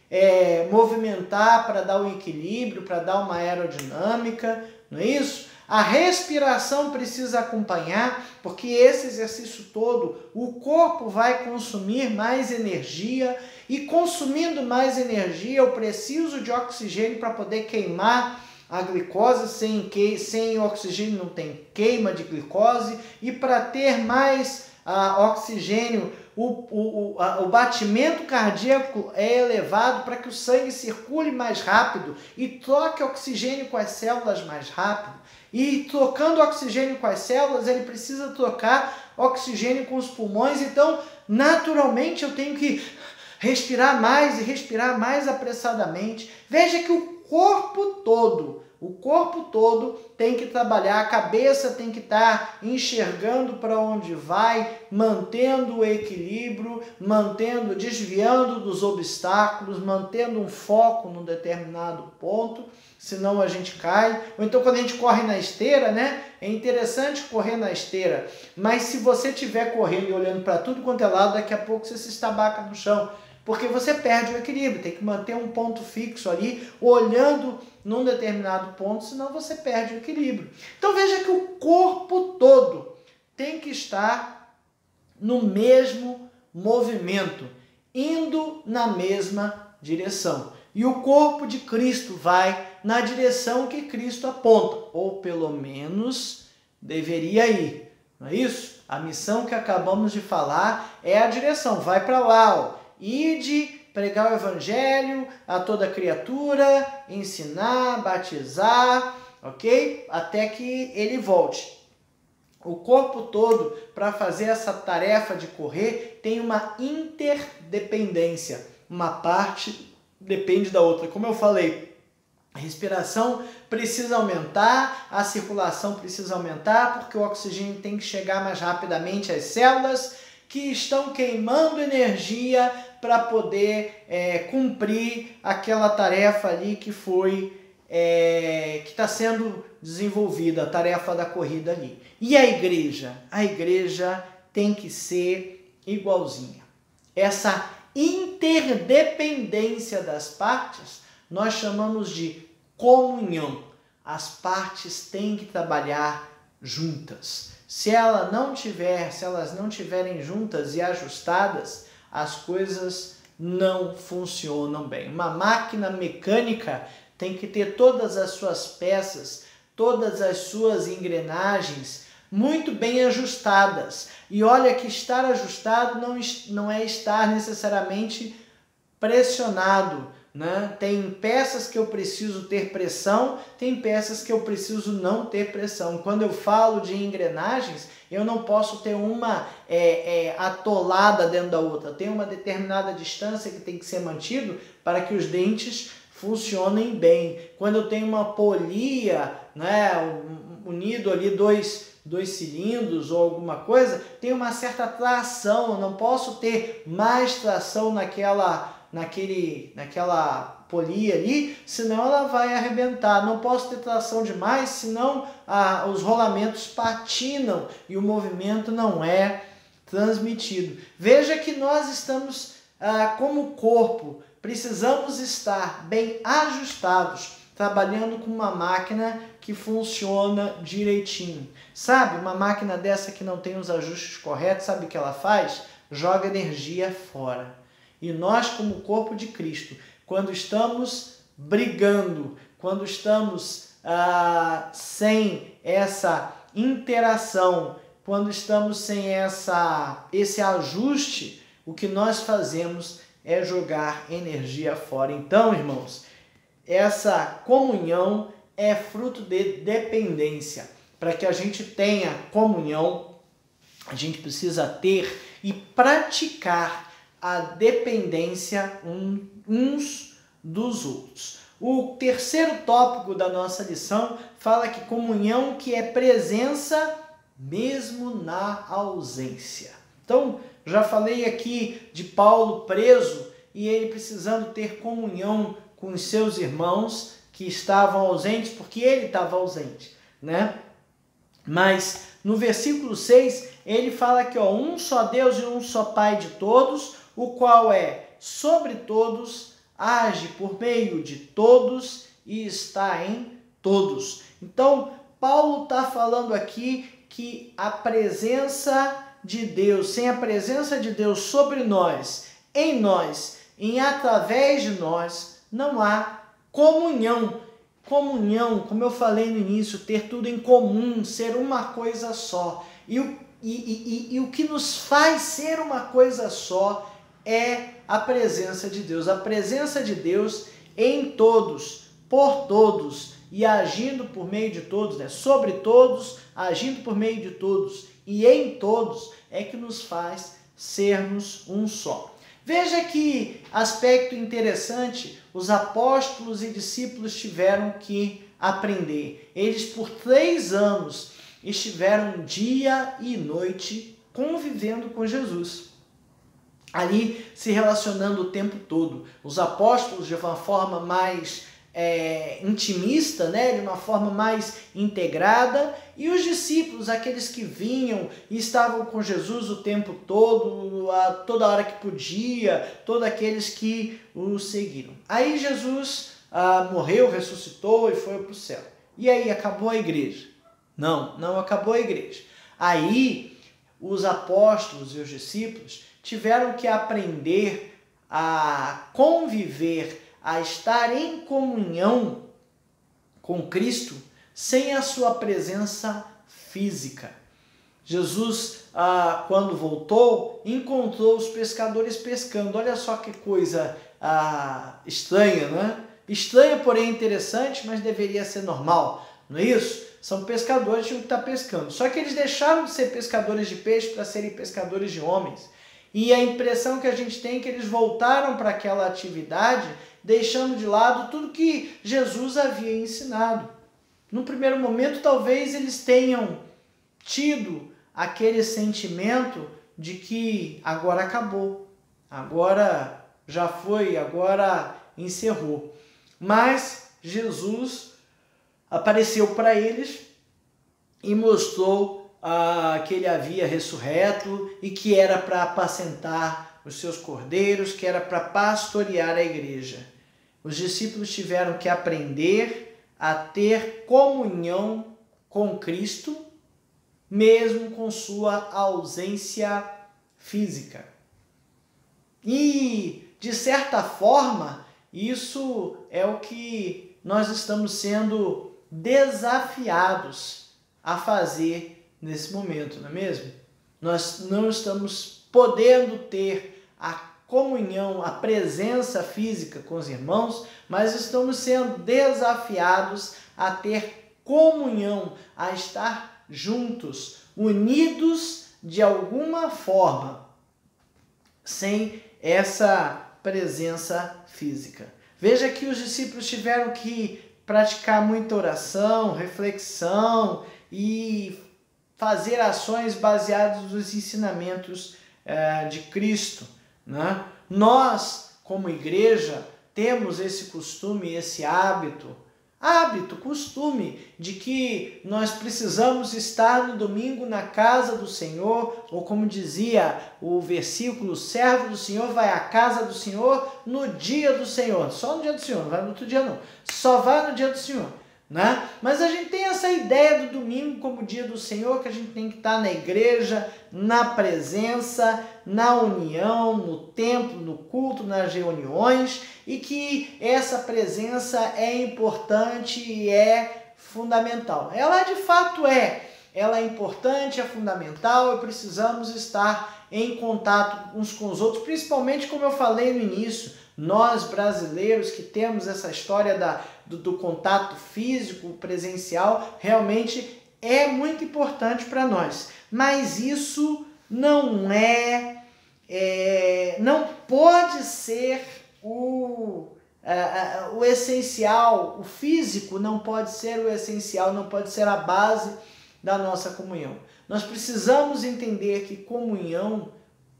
movimentar para dar o equilíbrio, para dar uma aerodinâmica, não é isso? A respiração precisa acompanhar, porque esse exercício todo, o corpo vai consumir mais energia e consumindo mais energia, eu preciso de oxigênio para poder queimar a glicose, sem oxigênio não tem queima de glicose e para ter mais oxigênio, o batimento cardíaco é elevado para que o sangue circule mais rápido e troque oxigênio com as células mais rápido. E trocando oxigênio com as células, ele precisa trocar oxigênio com os pulmões. Então, naturalmente, eu tenho que respirar mais e respirar mais apressadamente. Veja que o corpo todo tem que trabalhar, a cabeça tem que estar enxergando para onde vai, mantendo o equilíbrio, desviando dos obstáculos, mantendo um foco num determinado ponto, senão a gente cai. Ou então quando a gente corre na esteira, né? É interessante correr na esteira, mas se você estiver correndo e olhando para tudo quanto é lado, daqui a pouco você se estabaca no chão. Porque você perde o equilíbrio, tem que manter um ponto fixo ali, olhando num determinado ponto, senão você perde o equilíbrio. Então veja que o corpo todo tem que estar no mesmo movimento, indo na mesma direção. E o corpo de Cristo vai na direção que Cristo aponta, ou pelo menos deveria ir, não é isso? A missão que acabamos de falar é a direção, vai para lá, ó. Ide, pregar o evangelho a toda criatura, ensinar, batizar, ok? Até que ele volte. O corpo todo, para fazer essa tarefa de correr, tem uma interdependência. Uma parte depende da outra. Como eu falei, a respiração precisa aumentar, a circulação precisa aumentar, porque o oxigênio tem que chegar mais rapidamente às células que estão queimando energia para poder cumprir aquela tarefa ali que está sendo desenvolvida, a tarefa da corrida ali. E a igreja? A igreja tem que ser igualzinha. Essa interdependência das partes nós chamamos de comunhão. As partes têm que trabalhar juntas. Se elas não tiverem juntas e ajustadas, as coisas não funcionam bem. Uma máquina mecânica tem que ter todas as suas peças, todas as suas engrenagens muito bem ajustadas. E olha que estar ajustado não é estar necessariamente pressionado, né? Tem peças que eu preciso ter pressão, tem peças que eu preciso não ter pressão. Quando eu falo de engrenagens, eu não posso ter uma atolada dentro da outra. Tem uma determinada distância que tem que ser mantido para que os dentes funcionem bem. Quando eu tenho uma polia, né, unido ali dois cilindros ou alguma coisa, tem uma certa tração. Eu não posso ter mais tração naquela polia ali, senão ela vai arrebentar. Não posso ter tração demais, senão os rolamentos patinam e o movimento não é transmitido. Veja que nós estamos, como corpo, precisamos estar bem ajustados, trabalhando com uma máquina que funciona direitinho. Sabe, uma máquina dessa que não tem os ajustes corretos, sabe o que ela faz? Joga energia fora. E nós, como corpo de Cristo, quando estamos brigando, quando estamos sem essa interação, quando estamos sem esse ajuste, o que nós fazemos é jogar energia fora. Então, irmãos, essa comunhão é fruto de dependência. Para que a gente tenha comunhão, a gente precisa ter e praticar a dependência uns dos outros. O terceiro tópico da nossa lição fala que comunhão que é presença mesmo na ausência. Então, já falei aqui de Paulo preso e ele precisando ter comunhão com os seus irmãos que estavam ausentes, porque ele estava ausente, né? Mas no versículo 6, ele fala que um só Deus e um só Pai de todos, o qual é sobre todos, age por meio de todos e está em todos. Então, Paulo está falando aqui que a presença de Deus, sem a presença de Deus sobre nós, em através de nós, não há comunhão. Comunhão, como eu falei no início, ter tudo em comum, ser uma coisa só. E o que nos faz ser uma coisa só é a presença de Deus. A presença de Deus em todos, por todos e agindo por meio de todos, né? Sobre todos, agindo por meio de todos e em todos é que nos faz sermos um só. Veja que aspecto interessante os apóstolos e discípulos tiveram que aprender. Eles por 3 anos estiveram dia e noite convivendo com Jesus. Ali se relacionando o tempo todo. Os apóstolos de uma forma mais intimista, né? De uma forma mais integrada, e os discípulos, aqueles que vinham e estavam com Jesus o tempo todo, toda hora que podia, todos aqueles que o seguiram. Aí Jesus morreu, ressuscitou e foi para o céu. E aí, acabou a igreja? Não acabou a igreja. Aí, os apóstolos e os discípulos tiveram que aprender a conviver, a estar em comunhão com Cristo sem a sua presença física. Jesus, quando voltou, encontrou os pescadores pescando. Olha só que coisa estranha, né? Estranha, porém interessante, mas deveria ser normal, não é isso? São pescadores que tinham que estar pescando. Só que eles deixaram de ser pescadores de peixe para serem pescadores de homens. E a impressão que a gente tem é que eles voltaram para aquela atividade, deixando de lado tudo que Jesus havia ensinado. No primeiro momento, talvez eles tenham tido aquele sentimento de que agora acabou, agora já foi, agora encerrou. Mas Jesus apareceu para eles e mostrou que ele havia ressurreto e que era para apacentar os seus cordeiros, que era para pastorear a igreja. Os discípulos tiveram que aprender a ter comunhão com Cristo, mesmo com sua ausência física. E, de certa forma, isso é o que nós estamos sendo desafiados a fazer nesse momento, não é mesmo? Nós não estamos podendo ter a comunhão, a presença física com os irmãos, mas estamos sendo desafiados a ter comunhão, a estar juntos, unidos de alguma forma, sem essa presença física. Veja que os discípulos tiveram que praticar muita oração, reflexão e fazer ações baseadas nos ensinamentos de Cristo, né? Nós, como igreja, temos esse costume, esse costume de que nós precisamos estar no domingo na casa do Senhor, ou como dizia o versículo, o servo do Senhor vai à casa do Senhor no dia do Senhor. Só no dia do Senhor, não vai no outro dia não. Só vai no dia do Senhor, né? Mas a gente tem essa ideia do domingo como dia do Senhor, que a gente tem que estar na igreja, na presença, na união, no templo, no culto, nas reuniões, e que essa presença é importante e é fundamental. Ela de fato ela é importante, é fundamental e precisamos estar em contato uns com os outros, principalmente como eu falei no início, nós brasileiros que temos essa história do contato físico, presencial, realmente é muito importante para nós. Mas isso não não pode ser o essencial, o físico não pode ser o essencial, não pode ser a base da nossa comunhão. Nós precisamos entender que comunhão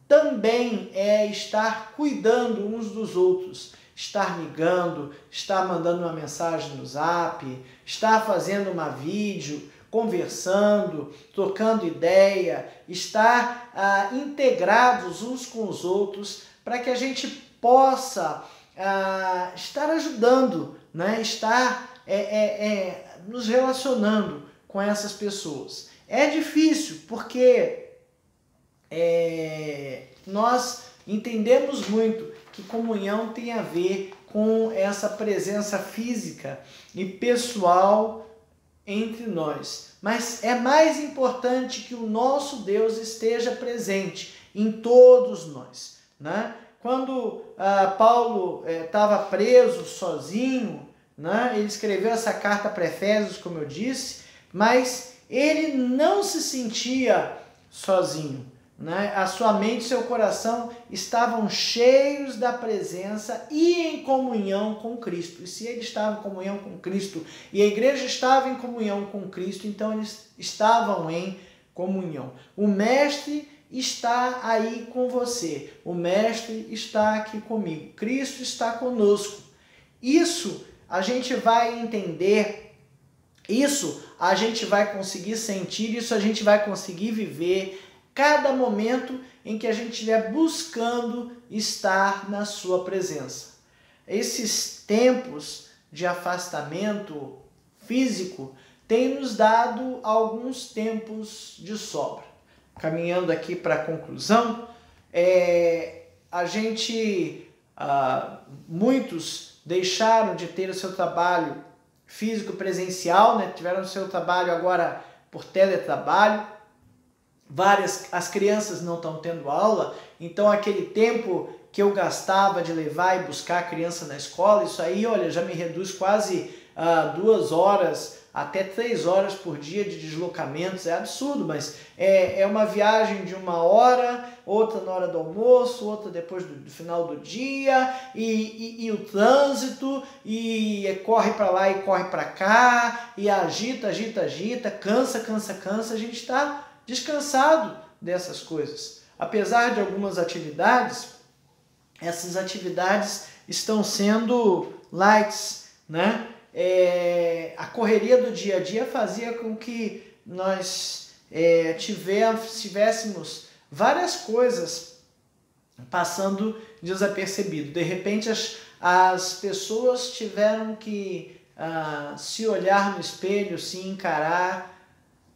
também é estar cuidando uns dos outros, estar ligando, estar mandando uma mensagem no Zap, estar fazendo uma vídeo, conversando, trocando ideia, estar integrados uns com os outros, para que a gente possa estar ajudando, né? Estar nos relacionando com essas pessoas. É difícil porque nós entendemos muito que comunhão tem a ver com essa presença física e pessoal entre nós. Mas é mais importante que o nosso Deus esteja presente em todos nós, né? Quando Paulo estava preso sozinho, né? Ele escreveu essa carta para Efésios, como eu disse, mas ele não se sentia sozinho, né? A sua mente e seu coração estavam cheios da presença e em comunhão com Cristo. E se ele estava em comunhão com Cristo e a igreja estava em comunhão com Cristo, então eles estavam em comunhão. O Mestre está aí com você. O Mestre está aqui comigo. Cristo está conosco. Isso a gente vai entender, isso a gente vai conseguir sentir, isso a gente vai conseguir viver cada momento em que a gente estiver buscando estar na sua presença. Esses tempos de afastamento físico têm nos dado alguns tempos de sobra. Caminhando aqui para a conclusão, muitos deixaram de ter o seu trabalho físico presencial, né? Tiveram o seu trabalho agora por teletrabalho. As crianças não estão tendo aula, então aquele tempo que eu gastava de levar e buscar a criança na escola, isso aí, olha, já me reduz quase 2 horas até 3 horas por dia de deslocamentos. É absurdo, mas é uma viagem de 1 hora, outra na hora do almoço, outra depois do final do dia, e o trânsito, e corre para lá e corre para cá, e agita, cansa, a gente está descansado dessas coisas. Apesar de algumas atividades, essas atividades estão sendo lights, né? A correria do dia a dia fazia com que nós tivéssemos várias coisas passando desapercebido. De repente as pessoas tiveram que se olhar no espelho, se encarar,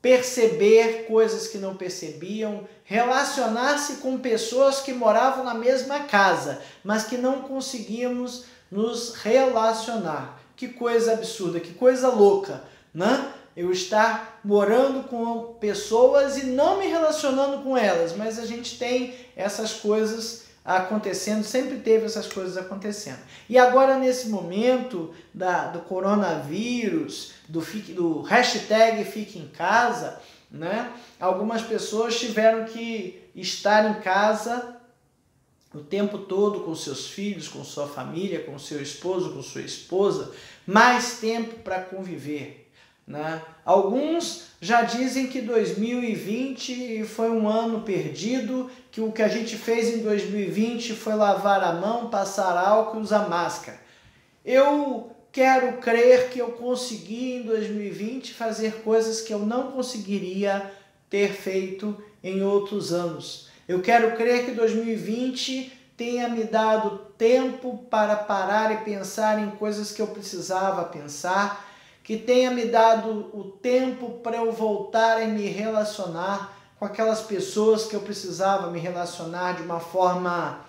perceber coisas que não percebiam, relacionar-se com pessoas que moravam na mesma casa, mas que não conseguíamos nos relacionar. Que coisa absurda, que coisa louca, né? Eu estar morando com pessoas e não me relacionando com elas, mas a gente tem essas coisas acontecendo, sempre teve essas coisas acontecendo. E agora nesse momento do coronavírus, do hashtag Fique em Casa, né? Algumas pessoas tiveram que estar em casa o tempo todo com seus filhos, com sua família, com seu esposo, com sua esposa, mais tempo para conviver, né? Alguns já dizem que 2020 foi um ano perdido, que o que a gente fez em 2020 foi lavar a mão, passar álcool e usar máscara. Eu quero crer que eu consegui em 2020 fazer coisas que eu não conseguiria ter feito em outros anos. Eu quero crer que 2020 tenha me dado tempo para parar e pensar em coisas que eu precisava pensar, que tenha me dado o tempo para eu voltar a me relacionar com aquelas pessoas que eu precisava me relacionar de uma forma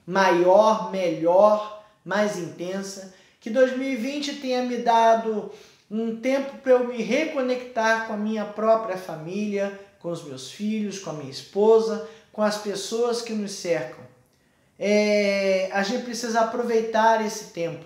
maior, melhor, mais intensa, que 2020 tenha me dado um tempo para eu me reconectar com a minha própria família, com os meus filhos, com a minha esposa, com as pessoas que nos cercam. A gente precisa aproveitar esse tempo,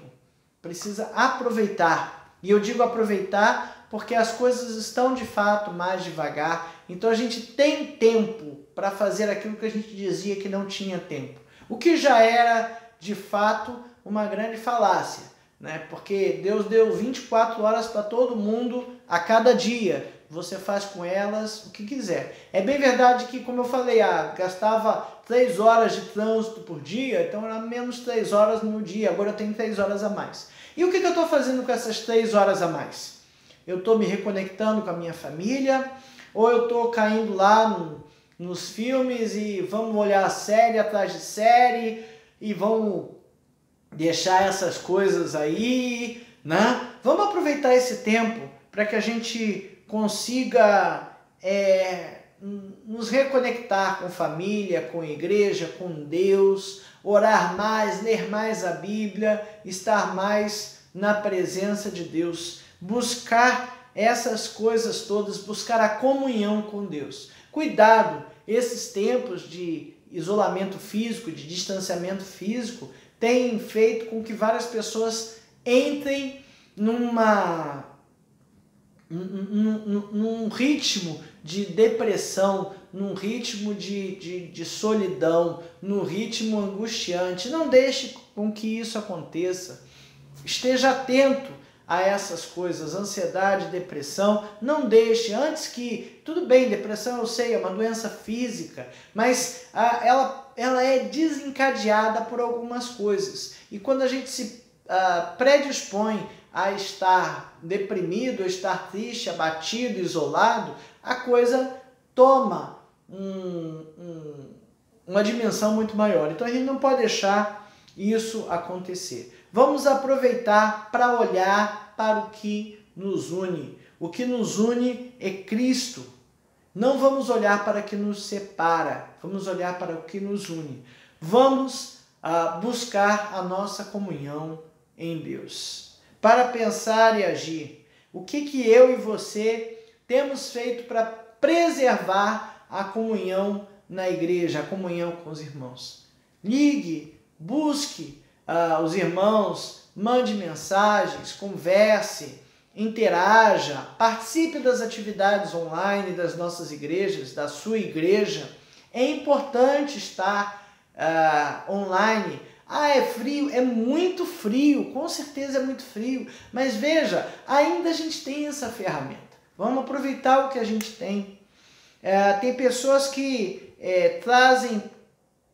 precisa aproveitar. E eu digo aproveitar porque as coisas estão de fato mais devagar, então a gente tem tempo para fazer aquilo que a gente dizia que não tinha tempo. O que já era de fato uma grande falácia, né? Porque Deus deu 24 horas para todo mundo a cada dia. Você faz com elas o que quiser. É bem verdade que, como eu falei, gastava 3 horas de trânsito por dia, então era menos 3 horas no dia, agora eu tenho 3 horas a mais. E o que eu estou fazendo com essas 3 horas a mais? Eu estou me reconectando com a minha família, ou eu estou caindo lá nos filmes e vamos olhar série atrás de série e vamos deixar essas coisas aí, né? Vamos aproveitar esse tempo para que a gente consiga nos reconectar com família, com igreja, com Deus, orar mais, ler mais a Bíblia, estar mais na presença de Deus, buscar essas coisas todas, buscar a comunhão com Deus. Cuidado, esses tempos de isolamento físico, de distanciamento físico, têm feito com que várias pessoas entrem num ritmo de depressão, num ritmo de solidão, num ritmo angustiante. Não deixe com que isso aconteça. Esteja atento a essas coisas, ansiedade, depressão. Não deixe, antes que... Tudo bem, depressão eu sei, é uma doença física, mas ela é desencadeada por algumas coisas. E quando a gente se predispõe a estar deprimido, a estar triste, abatido, isolado, a coisa toma uma dimensão muito maior. Então a gente não pode deixar isso acontecer. Vamos aproveitar para olhar para o que nos une. O que nos une é Cristo. Não vamos olhar para o que nos separa, vamos olhar para o que nos une. Vamos buscar a nossa comunhão em Deus. Para pensar e agir, o que eu e você temos feito para preservar a comunhão na igreja, a comunhão com os irmãos? Ligue, busque os irmãos, mande mensagens, converse, interaja, participe das atividades online das nossas igrejas, da sua igreja. É importante estar online. É frio, é muito frio, com certeza é muito frio, mas veja, ainda a gente tem essa ferramenta. Vamos aproveitar o que a gente tem. Tem pessoas que trazem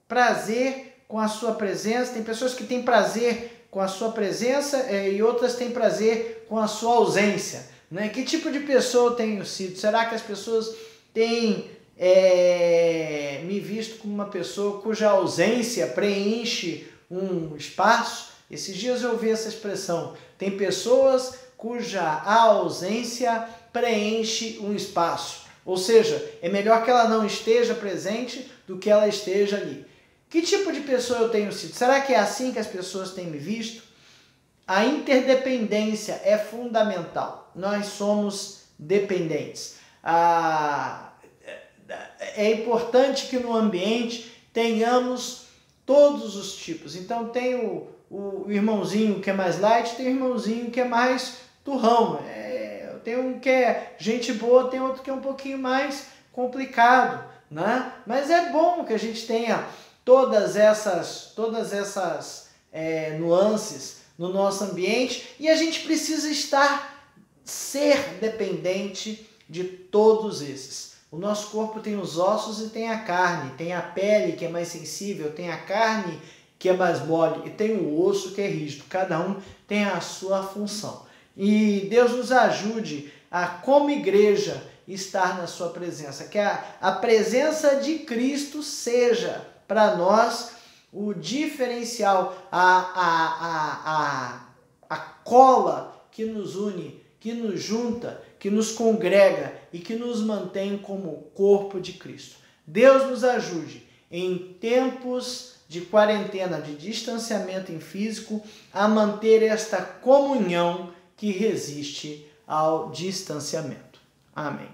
prazer com a sua presença, tem pessoas que têm prazer com a sua presença e outras têm prazer com a sua ausência, né? Que tipo de pessoa eu tenho sido? Será que as pessoas têm me visto como uma pessoa cuja ausência preenche um espaço? Esses dias eu ouvi essa expressão. Tem pessoas cuja ausência preenche um espaço. Ou seja, é melhor que ela não esteja presente do que ela esteja ali. Que tipo de pessoa eu tenho sido? Será que é assim que as pessoas têm me visto? A interdependência é fundamental. Nós somos dependentes. É importante que no ambiente tenhamos todos os tipos. Então tem o irmãozinho que é mais light, tem o irmãozinho que é mais turrão. Tem um que é gente boa, tem outro que é um pouquinho mais complicado, né? Mas é bom que a gente tenha todas essas nuances no nosso ambiente, e a gente precisa ser dependente de todos esses. O nosso corpo tem os ossos e tem a carne, tem a pele que é mais sensível, tem a carne que é mais mole e tem o osso que é rígido. Cada um tem a sua função. E Deus nos ajude a, como igreja, estar na sua presença. Que a presença de Cristo seja para nós o diferencial, a cola que nos une, que nos junta, que nos congrega e que nos mantém como corpo de Cristo. Deus nos ajude em tempos de quarentena, de distanciamento em físico, a manter esta comunhão que resiste ao distanciamento. Amém.